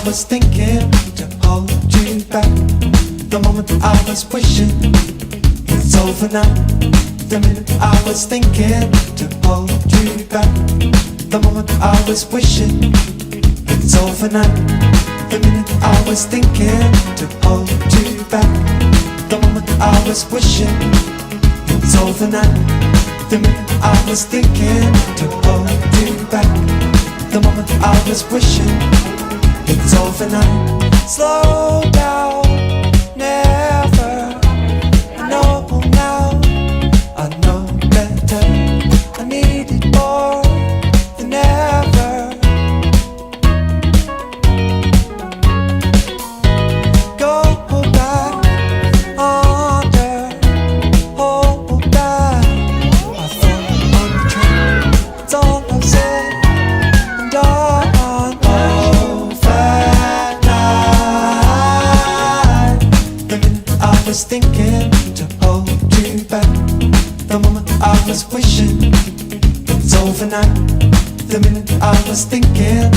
was thinking to hold you back. The moment I was wishing it's over now. The minute I was thinking to hold you back. The moment I was wishing it's over now. The minute I was thinking to hold you back. The moment I was wishing it's over now. The minute I was thinking to hold you back. The moment I was wishing it's over now. Slow down, never. I know now, I know better. I need it more than ever. Go back under, hold back. I fall on the train. It's all I've said and done. I was thinking to hold you back. The moment I was wishing it's over now. The minute I was thinking